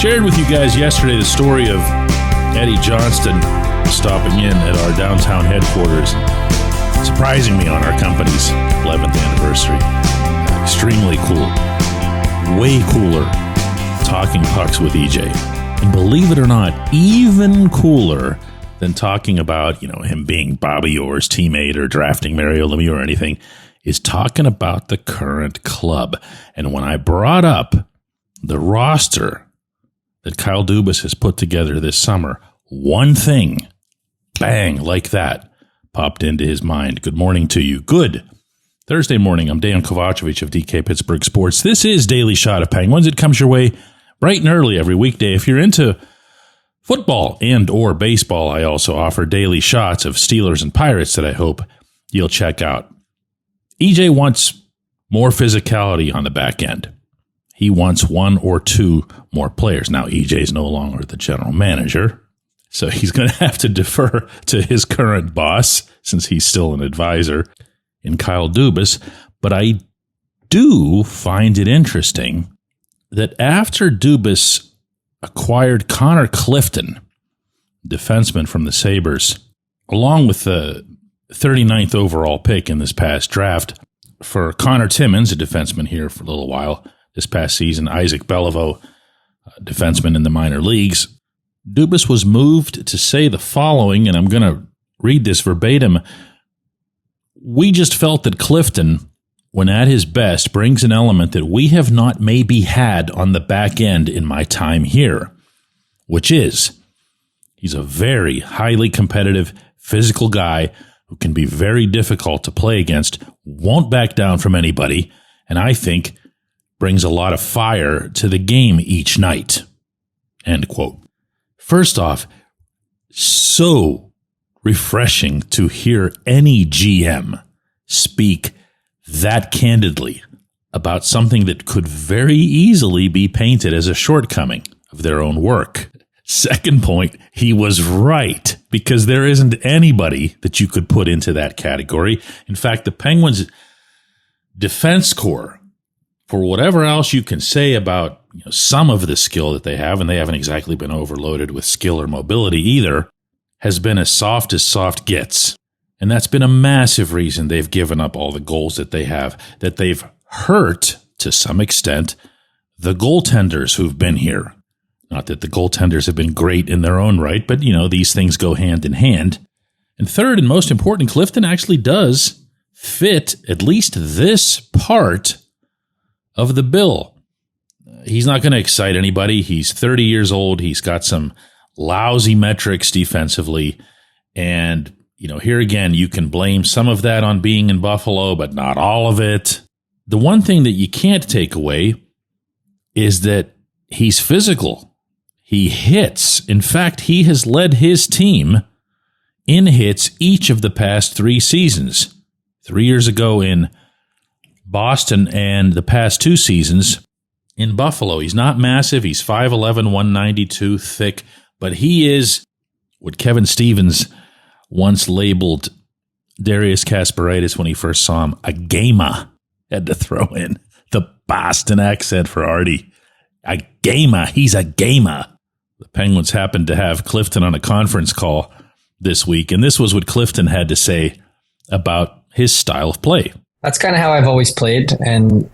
Shared with you guys yesterday the story of Eddie Johnston stopping in at our downtown headquarters, surprising me on our company's 11th anniversary. Extremely cool. Way cooler talking pucks with EJ. And believe it or not, even cooler than talking about, him being Bobby Orr's teammate or drafting Mario Lemieux or anything, is talking about the current club. And when I brought up the roster that Kyle Dubas has put together this summer, one thing, bang, like that, popped into his mind. Good morning to you. Good Thursday morning. I'm Dejan Kovacevic of DK Pittsburgh Sports. This is Daily Shot of Penguins. It comes your way bright and early every weekday. If you're into football and or baseball, I also offer daily shots of Steelers and Pirates that I hope you'll check out. EJ wants more physicality on the back end. He wants one or two more players. Now, EJ's no longer the general manager, so he's going to have to defer to his current boss since he's still an advisor in Kyle Dubas. But I do find it interesting that after Dubas acquired Connor Clifton, defenseman from the Sabres, along with the 39th overall pick in this past draft for Connor Timmins, a defenseman here for a little while, this past season, Isaac Beliveau, defenseman in the minor leagues, Dubas was moved to say the following, and I'm going to read this verbatim. We just felt that Clifton, when at his best, brings an element that we have not maybe had on the back end in my time here, which is he's a very highly competitive, physical guy who can be very difficult to play against, won't back down from anybody, and I think brings a lot of fire to the game each night. End quote. First off, so refreshing to hear any GM speak that candidly about something that could very easily be painted as a shortcoming of their own work. Second point, he was right, because there isn't anybody that you could put into that category. In fact, the Penguins' defense corps, for whatever else you can say about some of the skill that they have, and they haven't exactly been overloaded with skill or mobility either, has been as soft gets. And that's been a massive reason they've given up all the goals that they have, that they've hurt, to some extent, the goaltenders who've been here. Not that the goaltenders have been great in their own right, but, these things go hand in hand. And third, and most important, Clifton actually does fit at least this part of the bill. He's not going to excite anybody. He's 30 years old. He's got some lousy metrics defensively. And, here again, you can blame some of that on being in Buffalo, but not all of it. The one thing that you can't take away is that he's physical. He hits. In fact, he has led his team in hits each of the past 3 seasons. 3 years ago in Boston and the past 2 seasons in Buffalo. He's not massive. He's 5'11", 192 thick, but he is what Kevin Stevens once labeled Darius Kasparaitis when he first saw him, a gamer. Had to throw in the Boston accent for Artie. A gamer. He's a gamer. The Penguins happened to have Clifton on a conference call this week, and this was what Clifton had to say about his style of play. That's kind of how I've always played. And,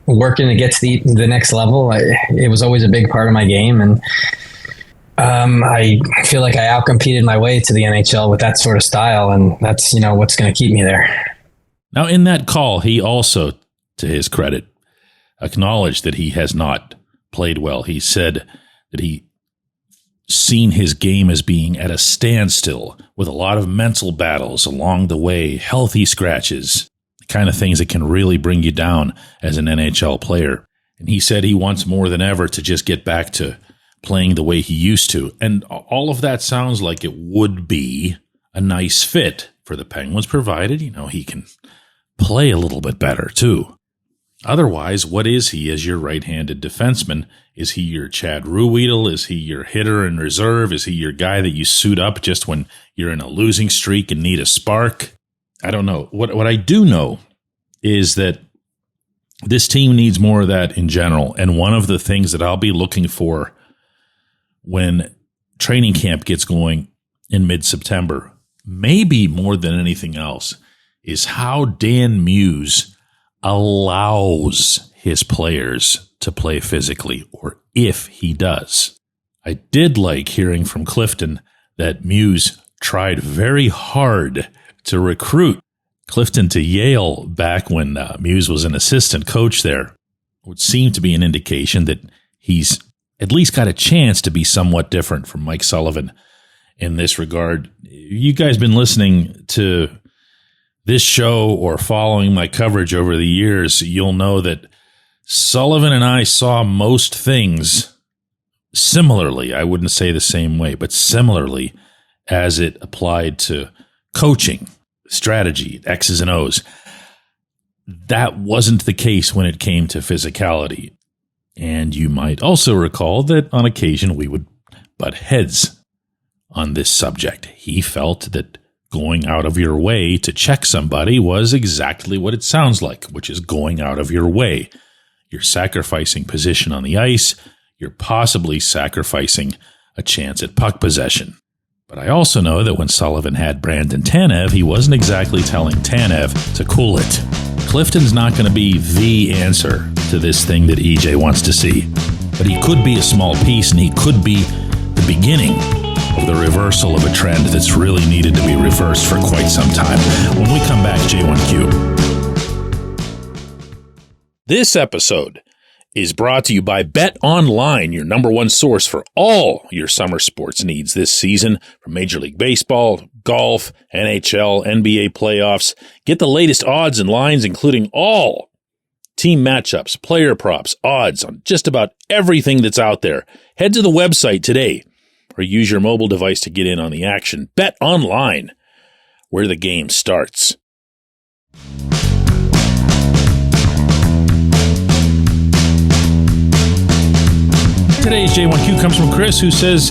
working to get to the next level, it was always a big part of my game. And I feel like I outcompeted my way to the NHL with that sort of style. And that's, what's going to keep me there. Now, in that call, he also, to his credit, acknowledged that he has not played well. He said that he seen his game as being at a standstill with a lot of mental battles along the way, healthy scratches, the kind of things that can really bring you down as an NHL player. And he said he wants more than ever to just get back to playing the way he used to. And all of that sounds like it would be a nice fit for the Penguins, provided, he can play a little bit better too. Otherwise, what is he as your right-handed defenseman? Is he your Chad Ruhwedel? Is he your hitter in reserve? Is he your guy that you suit up just when you're in a losing streak and need a spark? I don't know. What I do know is that This team needs more of that in general. And one of the things that I'll be looking for when training camp gets going in mid-September, maybe more than anything else, is how Dan Lemieux allows his players to play physically, or if he does. I did like hearing from Clifton that Lemieux tried very hard to recruit Clifton to Yale back when Lemieux was an assistant coach there. Would seem to be an indication that he's at least got a chance to be somewhat different from Mike Sullivan in this regard. You guys been listening to this show or following my coverage over the years, you'll know that Sullivan and I saw most things similarly. I wouldn't say the same way, but similarly as it applied to coaching, strategy, X's and O's. That wasn't the case when it came to physicality. And you might also recall that on occasion we would butt heads on this subject. He felt that going out of your way to check somebody was exactly what it sounds like, which is going out of your way. You're sacrificing position on the ice. You're possibly sacrificing a chance at puck possession. But I also know that when Sullivan had Brandon Tanev, he wasn't exactly telling Tanev to cool it. Clifton's not going to be the answer to this thing that EJ wants to see. But he could be a small piece, and he could be the beginning of the reversal of a trend that's really needed to be reversed for quite some time. When we come back, J1Q. This episode is brought to you by Bet Online, your number one source for all your summer sports needs this season, from Major League Baseball, golf, NHL, NBA playoffs. Get the latest odds and lines, including all team matchups, player props, odds on just about everything that's out there. Head to the website today or use your mobile device to get in on the action. Bet Online, where the game starts. Today's J1Q comes from Chris, who says,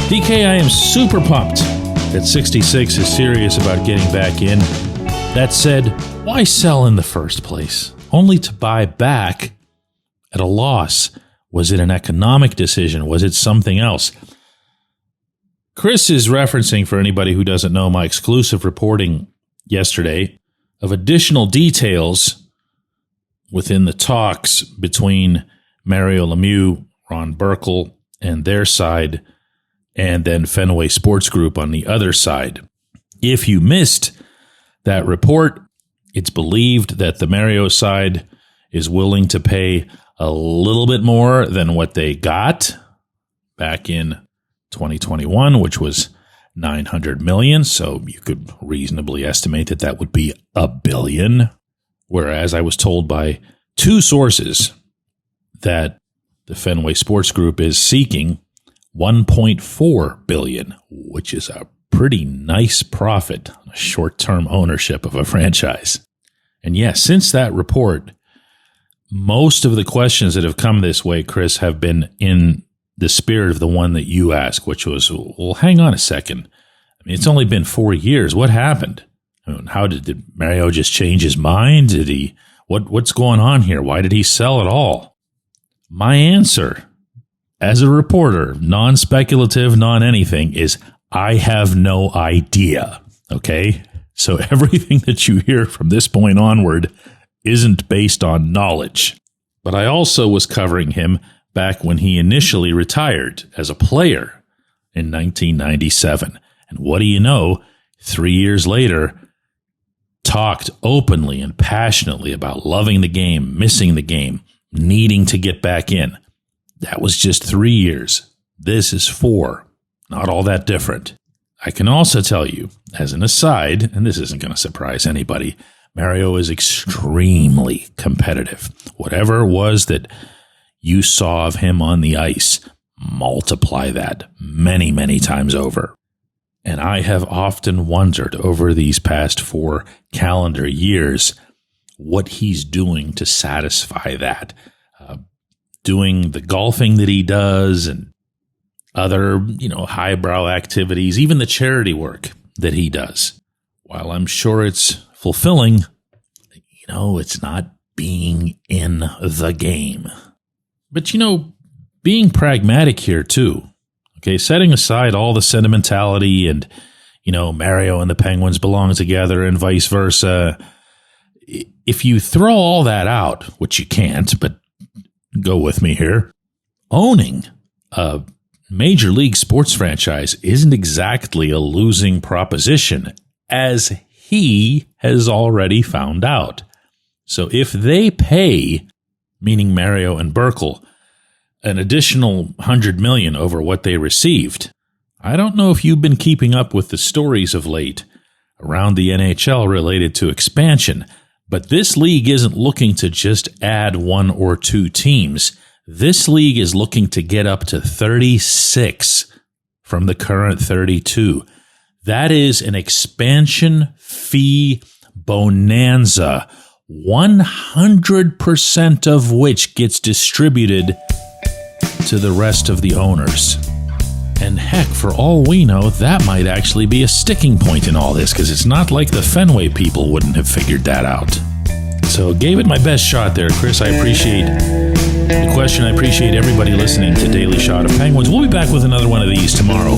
DK, I am super pumped that 66 is serious about getting back in. That said, why sell in the first place? Only to buy back at a loss. Was it an economic decision? Was it something else? Chris is referencing, for anybody who doesn't know, my exclusive reporting yesterday of additional details within the talks between Mario Lemieux, Ron Burkle, and their side, and then Fenway Sports Group on the other side. If you missed that report, it's believed that the Mario side is willing to pay a little bit more than what they got back in 2021, which was $900 million. So you could reasonably estimate that that would be $1 billion. Whereas I was told by two sources that the Fenway Sports Group is seeking $1.4 billion, which is a pretty nice profit on a short-term ownership of a franchise. And yes, since that report, most of the questions that have come this way, Chris, have been in the spirit of the one that you asked, which was, well, hang on a second. I mean, it's only been 4 years. What happened? I mean, did Mario just change his mind? What's going on here? Why did he sell at all? My answer, as a reporter, non-speculative, non-anything, is I have no idea, okay? So everything that you hear from this point onward isn't based on knowledge. But I also was covering him back when he initially retired as a player in 1997. And what do you know, 3 years later, talked openly and passionately about loving the game, missing the game, needing to get back in. That was just 3 years. This is 4. Not all that different. I can also tell you, as an aside, and this isn't going to surprise anybody, Mario is extremely competitive. Whatever it was that you saw of him on the ice, multiply that many, many times over. And I have often wondered over these past 4 calendar years what he's doing to satisfy that. Doing the golfing that he does and other, highbrow activities, even the charity work that he does. While I'm sure it's fulfilling, it's not being in the game. But, being pragmatic here, too. Okay, setting aside all the sentimentality and, Mario and the Penguins belong together and vice versa. If you throw all that out, which you can't, but go with me here, owning a Major League sports franchise isn't exactly a losing proposition, as he has already found out. So if they pay, meaning Mario and Burkle, an additional $100 million over what they received, I don't know if you've been keeping up with the stories of late around the NHL related to expansion, but this league isn't looking to just add 1 or 2 teams. This league is looking to get up to 36 from the current 32. That is an expansion fee bonanza, 100% of which gets distributed to the rest of the owners. And heck, for all we know, that might actually be a sticking point in all this, because it's not like the Fenway people wouldn't have figured that out. So gave it my best shot there, Chris. I appreciate the question. I appreciate everybody listening to Daily Shot of Penguins. We'll be back with another one of these tomorrow.